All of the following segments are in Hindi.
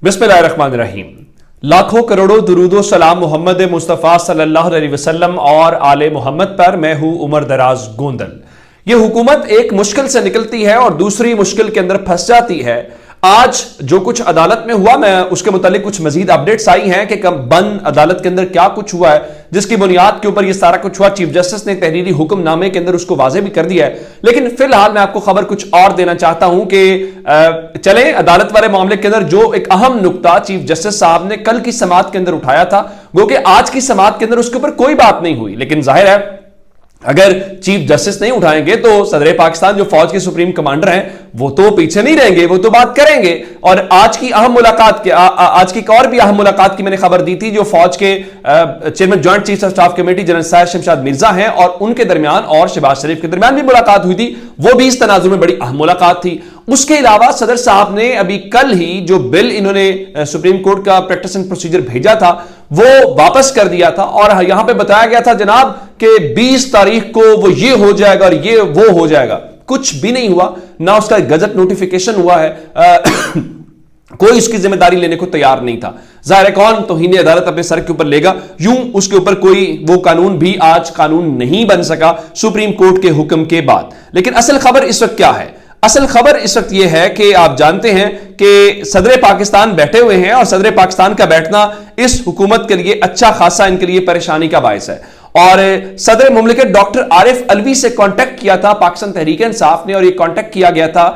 बिस्मिल्लाहिर्रहमानिर्रहीम। लाखों करोड़ों दुरूदो सलाम मोहम्मद मुस्तफ़ा सल्लल्लाहु अलैहि वसल्लम और आले मोहम्मद पर। मैं हूं उमर दराज गोंदल। यह हुकूमत एक मुश्किल से निकलती है और दूसरी मुश्किल के अंदर फंस जाती है। आज जो कुछ अदालत में हुआ, मैं उसके मुतालिक कुछ मजीद अपडेट्स आई हैं कि बंद अदालत के अंदर क्या कुछ हुआ है, जिसकी बुनियाद के ऊपर यह सारा कुछ हुआ। चीफ जस्टिस ने तहरीरी हुक्मनामे के अंदर उसको वाजे भी कर दिया है। लेकिन फिलहाल मैं आपको खबर कुछ और देना चाहता हूं कि चले अदालत वाले मामले के अंदर जो एक अहम नुक्ता चीफ जस्टिस साहब ने कल की समाअत के अंदर उठाया था, वो कि आज की समाअत के अंदर उसके ऊपर कोई बात नहीं हुई। लेकिन जाहिर है अगर चीफ जस्टिस नहीं उठाएंगे तो सदर पाकिस्तान जो फौज के सुप्रीम कमांडर हैं वो तो पीछे नहीं रहेंगे, वो तो बात करेंगे। और आज की अहम मुलाकात के आज की एक और भी अहम मुलाकात की मैंने खबर दी थी, जो फौज के chairman joint chief of staff committee general Sahir Shamshad Mirza हैं और उनके दरमियान और शहबाज शरीफ के दरमियान भी मुलाकात हुई थी। वो भी इस तनाजुर में बड़ी अहम मुलाकात थी। उसके अलावा सदर साहब ने अभी कल ही जो बिल इन्होंने सुप्रीम कोर्ट का प्रैक्टिस एंड प्रोसीजर भेजा था वो वापस कर दिया था और यहां पे बताया गया था जनाब कि 20 तारीख को वो ये हो जाएगा और ये वो हो जाएगा। कुछ भी नहीं हुआ, ना उसका गजट नोटिफिकेशन हुआ है। कोई उसकी जिम्मेदारी लेने को तैयार नहीं था। जाहिर है कौन तौहीन अदालत अपने सर के ऊपर लेगा, यूं उसके ऊपर कोई वो कानून भी आज कानून नहीं बन सका सुप्रीम कोर्ट के हुक्म के बाद। लेकिन असल खबर इस वक्त क्या है? असल खबर इस वक्त यह है कि आप जानते हैं कि सदर पाकिस्तान बैठे हुए हैं और सदर पाकिस्तान का बैठना इस हुकूमत के लिए अच्छा खासा इनके लिए परेशानी का बायस है। और सदर मुमलिकत डॉक्टर आरिफ अलवी से कांटेक्ट किया था पाकिस्तान तहरीक इंसाफ ने, और ये कांटेक्ट किया गया था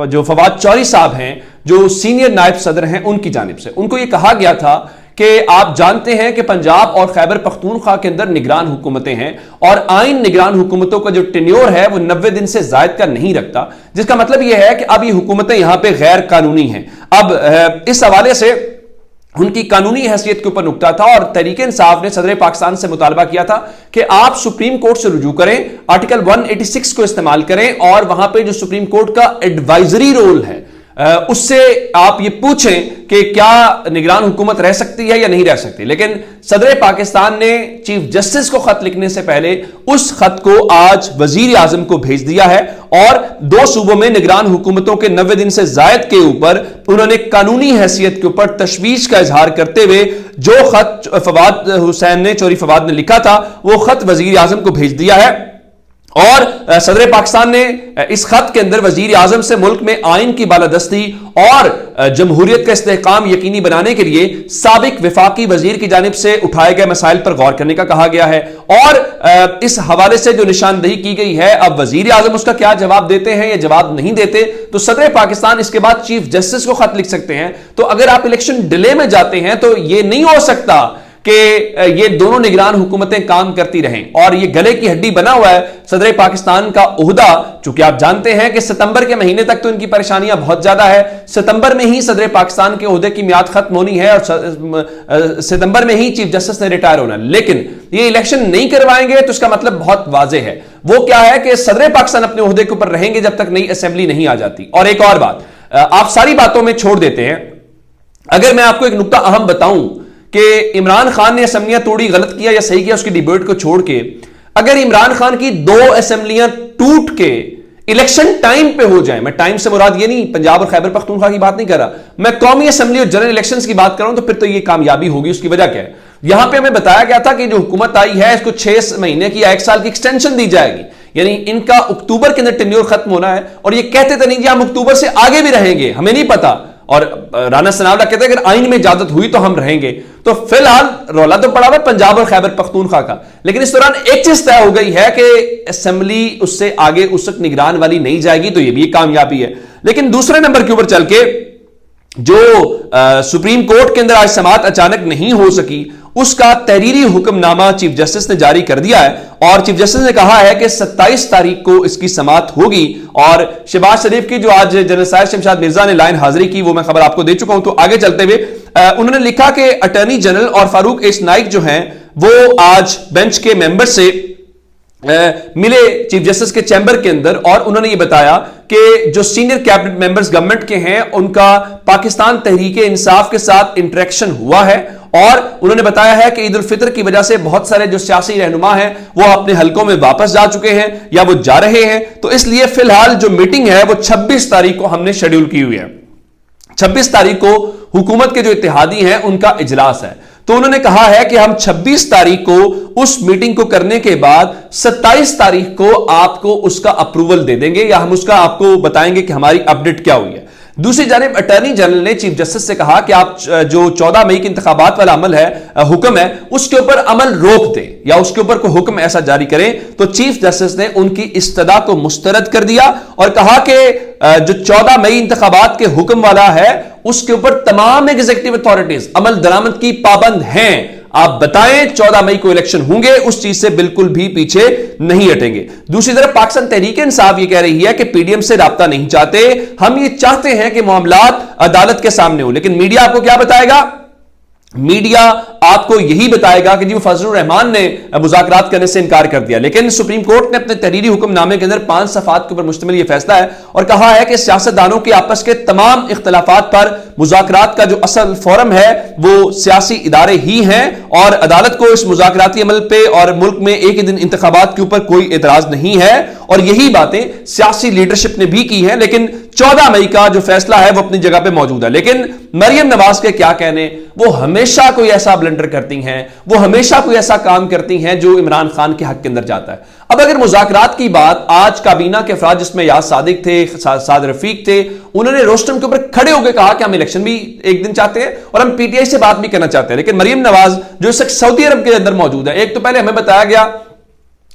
जो फवाद चौधरी साहब हैं जो सीनियर नायब सदर हैं उनकी जानिब से। उनको ये कहा गया था कि आप जानते हैं कि पंजाब और खैबर पख्तूनख्वा के अंदर निगरान हुकूमतें हैं और आइन निगरान हुकूमतों का जो टेन्योर है वो 90 दिन से जायद का नहीं रखता, जिसका मतलब यह है कि अब ये हुकूमतें यहां पे गैर कानूनी हैं। अब इस हवाले से उनकी कानूनी हैसियत के ऊपर नुकता था और तहरीक इंसाफ ने सदर पाकिस्तान से मुतालबा किया था कि आप सुप्रीम कोर्ट से रुजू करें, आर्टिकल 186 को इस्तेमाल करें और वहां पे जो सुप्रीम कोर्ट का एडवाइजरी रोल है उससे आप ये पूछें कि क्या निगरान हुकूमत रह सकती है या नहीं रह सकती। लेकिन सदर पाकिस्तान ने चीफ जस्टिस को खत लिखने से पहले उस खत को आज वजीर आजम को भेज दिया है और दो सूबों में निगरान हुकूमतों के 90 दिन से जायद के ऊपर उन्होंने कानूनी हैसियत के ऊपर तशवीश का इजहार करते हुए जो खत फवाद हुसैन ने चौधरी फवाद ने लिखा था वो खत वजीर आजम को भेज दिया है। और सदर पाकिस्तान ने इस खत के अंदर वजीर आजम से मुल्क में आइन की बालादस्ती और जमहूरियत का इस्तेहकाम यकीनी बनाने के लिए साबिक विफाकी वजीर की जानिब से उठाए गए मसाइल पर गौर करने का कहा गया है। और इस हवाले से जो निशानदेही की गई है, अब वजीर आजम उसका क्या जवाब देते हैं या जवाब नहीं देते, तो सदर पाकिस्तान इसके बाद चीफ जस्टिस को खत लिख सकते हैं। तो अगर आप इलेक्शन डिले में जाते हैं तो यह नहीं हो सकता कि ये दोनों निगरान हुकूमतें काम करती रहें। और ये गले की हड्डी बना हुआ है सदर पाकिस्तान का ओहदा, चूंकि आप जानते हैं कि सितंबर के महीने तक तो इनकी परेशानियां बहुत ज्यादा है। सितंबर में ही सदर पाकिस्तान के ओहदे की मियाद खत्म होनी है और सितंबर में ही चीफ जस्टिस ने रिटायर होना। लेकिन ये इलेक्शन नहीं करवाएंगे तो इसका मतलब बहुत वाजे है। वो क्या है कि सदर पाकिस्तान अपने ओहदे के ऊपर रहेंगे जब तक नई असेंबली नहीं आ जाती। और एक और बात आप सारी बातों में छोड़ देते हैं, अगर मैं आपको एक नुक्ता अहम बताऊं कि इमरान खान ने असेंबलियां तोड़ी, गलत किया या सही किया, उसकी डिबेट को छोड़ के अगर इमरान खान की 2 असेंबलियां टूट के इलेक्शन टाइम पे हो जाए, मैं टाइम से मुराद ये नहीं पंजाब और खैबर पख्तूनख्वा की बात नहीं कर रहा, मैं कौमी असेंबली और जनरल इलेक्शंस की बात कर रहा हूं, तो फिर तो ये कामयाबी होगी। उसकी वजह क्या है? यहां पे हमें बताया गया था कि जो हुकूमत आई है इसको 6 महीने की या 1 साल की एक्सटेंशन दी जाएगी, यानी इनका अक्टूबर के अंदर टेन्योर खत्म होना है। और ये कहते थे नहीं जी हम अक्टूबर से आगे भी रहेंगे, हमें नहीं पता। और राना सनावला कहते हैं अगर आइन में इजाजत हुई तो हम रहेंगे। तो फिलहाल रौला तो पड़ा हुआ पंजाब और खैबर पख्तूनख्वा का, लेकिन इस दौरान एक चीज तय हो गई है कि असेंबली उससे आगे उस वक्त निगरान वाली नहीं जाएगी, तो यह भी कामयाबी है। लेकिन दूसरे नंबर के ऊपर चल के जो सुप्रीम कोर्ट के अंदर आज समाअत अचानक नहीं हो सकी, उसका तहरीरी हुक्मनामा चीफ जस्टिस ने जारी कर दिया है और चीफ जस्टिस ने कहा है कि 27 तारीख को इसकी समाअत होगी। और शहबाज शरीफ की जो आज जनरल साहिर शमशाद मिर्जा ने लाइन हाजिरी की वो मैं खबर आपको दे चुका हूं। तो आगे चलते हुए उन्होंने लिखा कि अटॉर्नी जनरल और फारूक एस नाइक जो हैं वो आज बेंच के मेंबर से मिले चीफ जस्टिस के चैम्बर के अंदर और उन्होंने ये बताया कि जो सीनियर कैबिनेट मेंबर्स गवर्नमेंट के हैं उनका पाकिस्तान तहरीक इंसाफ के साथ इंटरेक्शन हुआ है और उन्होंने बताया है कि ईद उल फितर की वजह से बहुत सारे जो सियासी रहनुमा हैं वो अपने हलकों में वापस जा चुके हैं या वो जा रहे हैं, तो इसलिए फिलहाल जो मीटिंग है वो 26 तारीख को हमने शेड्यूल की हुई है। 26 तारीख को हुकूमत के जो इत्तेहादी हैं उनका इजलास है, तो उन्होंने कहा है कि हम 26 तारीख को उस मीटिंग को करने के बाद 27 तारीख को आपको उसका अप्रूवल दे देंगे या हम उसका आपको बताएंगे कि हमारी अपडेट क्या हुई है। दूसरी जानिब अटॉर्नी जनरल ने चीफ जस्टिस से कहा कि आप जो 14 मई के इंतखाबात वाला अमल है, हुक्म है, उसके ऊपर अमल रोक दें या उसके ऊपर कोई हुक्म ऐसा जारी करें। तो चीफ जस्टिस ने उनकी इस्तदा को मुस्तरद कर दिया और कहा कि जो 14 मई इंतखाबात के हुक्म वाला है उसके ऊपर तमाम एग्जीक्यूटिव अथॉरिटीज अमल दरामद की पाबंद हैं। आप बताएं 14 मई को इलेक्शन होंगे, उस चीज से बिल्कुल भी पीछे नहीं हटेंगे। दूसरी तरफ पाकिस्तान तहरीक इंसाफ ये कह रही है कि पीडीएम से राब्ता नहीं चाहते, हम ये चाहते हैं कि मामलात अदालत के सामने हो। लेकिन मीडिया आपको क्या बताएगा? मीडिया आपको यही बताएगा कि जी फजलुर रहमान ने मुज़ाकरात करने से इनकार कर दिया। लेकिन सुप्रीम कोर्ट ने अपने तहरीरी हुक्मनामे के अंदर 5 सफ़ात के ऊपर मुश्तमिल यह फैसला है और कहा है कि सियासतदानों के आपस के तमाम इख्तलाफात पर मुज़ाकरात का जो असल फोरम है वो सियासी इदारे ही हैं और अदालत को इस मुज़ाकराती अमल पे और मुल्क में एक ही दिन इंतखाबात के ऊपर कोई एतराज नहीं है। और यही बातें सियासी लीडरशिप ने भी की हैं। लेकिन 14 मई का जो फैसला है वो अपनी जगह पे मौजूद है। लेकिन मरियम नवाज के क्या कहने, वो हमेशा कोई ऐसा ब्लंडर करती हैं, वो हमेशा कोई ऐसा काम करती हैं जो इमरान खान के हक के अंदर जाता है। अब अगर मुज़ाकरात की बात, आज काबीना के अफराद जिसमें याद सादिक थे, साद रफीक थे, उन्होंने रोस्टम के ऊपर खड़े होकर कहा कि हम इलेक्शन भी एक दिन चाहते हैं और हम पीटीआई से बात भी करना चाहते हैं। लेकिन मरियम नवाज जो इस वक्त सऊदी अरब के अंदर मौजूद है, एक तो पहले हमें बताया गया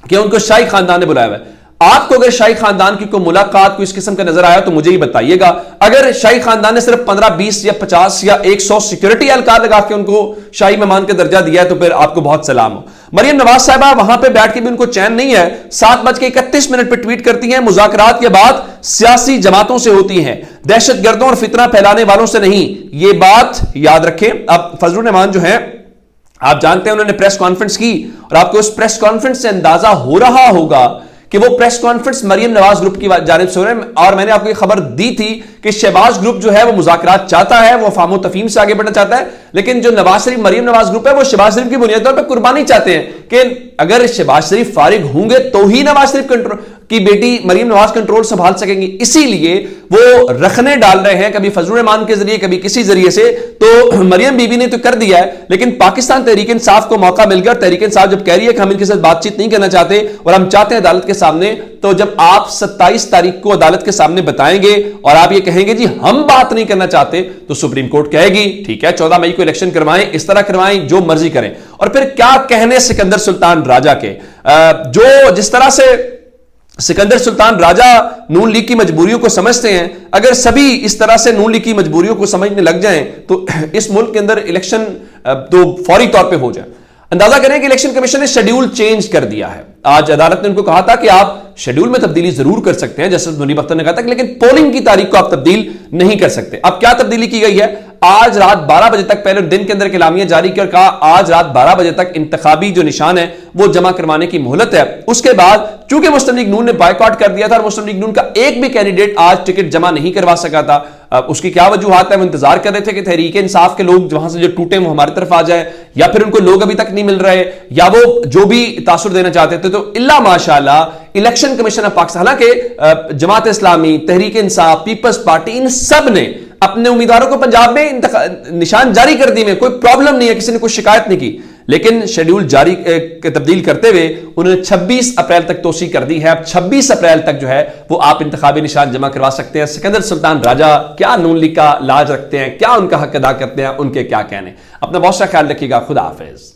कि उनको शाही खानदान ने बुलाया हुआ है। आपको अगर शाही खानदान की कोई मुलाकात कोई इस किस्म का नजर आया तो मुझे ही बताइएगा। अगर शाही खानदान ने सिर्फ 15, 20 या 50 या 100 सिक्योरिटी एहलकार लगा के उनको शाही मेहमान का दर्जा दिया है तो फिर आपको बहुत सलाम हो। मरियम नवाज साहबा वहां पे बैठ के भी उनको चैन नहीं है। 7:31 पर ट्वीट करती हैं, मुज़ाकरात की बात सियासी जमातों से होती है, दहशतगर्दों और फितना फैलाने वालों से नहीं। ये बात याद रखें। अब फजलुर रहमान जो है, आप जानते हैं उन्होंने प्रेस कॉन्फ्रेंस की और आपको उस प्रेस कॉन्फ्रेंस से अंदाजा हो रहा होगा कि वो press conference Maryam Nawaz group की जानिब से हो रहे हैं। और मैंने आपको ये खबर दी थी कि शहबाज ग्रुप जो है वो मुज़ाकरात चाहता है, वो फामो तफहीम से आगे बढ़ना चाहता है। लेकिन जो नवाज शरीफ मरियम नवाज ग्रुप है वो शहबाज शरीफ की बुनियादी तौर पर कुर्बानी चाहते हैं कि अगर शहबाज शरीफ फारिग होंगे तो ही नवाज शरीफ कंट्रोल की बेटी मरियम नवाज कंट्रोल संभाल सकेंगी। इसीलिए वो रखने डाल रहे हैं, कभी फजलुर रहमान के जरिए, कभी किसी जरिए से। तो मरियम बीबी ने तो कर दिया है, लेकिन पाकिस्तान तहरीक इंसाफ को मौका मिल गया। तहरीक इंसाफ जब कह रही है कि हम इनके साथ बातचीत नहीं करना चाहते और हम चाहते हैं अदालत के सामने, तो जब आप 27 तारीख को अदालत के सामने बताएंगे और आप ये कहेंगे जी हम बात नहीं करना चाहते, तो सुप्रीम कोर्ट कहेगी ठीक है 14 मई को इलेक्शन करवाएं, इस तरह करवाएं, जो मर्जी करें। और फिर क्या कहने सिकंदर सुल्तान राजा के, जो जिस तरह से सिकंदर सुल्तान राजा नून लीग की मजबूरियों को समझते हैं, अगर सभी इस तरह से नून लीग की मजबूरियों को समझने लग जाएं तो इस मुल्क के अंदर इलेक्शन तो फौरी तौर पे हो जाए। अंदाजा करें कि इलेक्शन कमीशन ने शेड्यूल चेंज कर दिया है। आज अदालत ने उनको कहा था कि आप शेड्यूल में तब्दीली जरूर कर सकते हैं, जैसे मुनीब अख्तर ने कहा था, लेकिन पोलिंग की तारीख को आप तब्दील नहीं कर सकते। अब क्या तब्दीली की गई है? आज रात 12 बजे तक, पहले दिन के अंदर एलामिया जारी किया और कहा आज रात 12 बजे तक इंतखाबी जो निशान है वो जमा करवाने की मोहलत है। उसके बाद चूंकि मुस्लिम लीग नून ने बायकॉट कर दिया था और मुस्लिम लीग नून का एक भी कैंडिडेट आज टिकट जमा नहीं करवा सका था, उसकी क्या वजूहात है? वो इंतजार कर रहे थे कि तहरीक इंसाफ के लोग वहां से जो टूटे वो हमारी तरफ आ जाए, या फिर उनको लोग अभी तक नहीं मिल रहे, या वो जो भी तासुर देना चाहते थे। तो इल्ला माशाल्लाह इलेक्शन कमीशन ऑफ पाकिस्तान, हालांकि जमात इस्लामी, तहरीक इंसाफ, पीपल्स पार्टी, इन सब ने अपने उम्मीदवारों को पंजाब में निशान जारी कर दिए, कोई प्रॉब्लम नहीं है, किसी ने कोई शिकायत नहीं की। लेकिन शेड्यूल जारी तब्दील करते हुए उन्होंने 26 अप्रैल तक तोसी कर दी है। अब 26 अप्रैल तक जो है वो आप इंतखाबी निशान जमा करवा सकते हैं। सिकंदर सुल्तान राजा क्या नून लीग का लाज रखते हैं, क्या उनका हक अदा करते हैं, उनके क्या कहने। अपना बहुत सा ख्याल रखिएगा। खुदा हाफिज।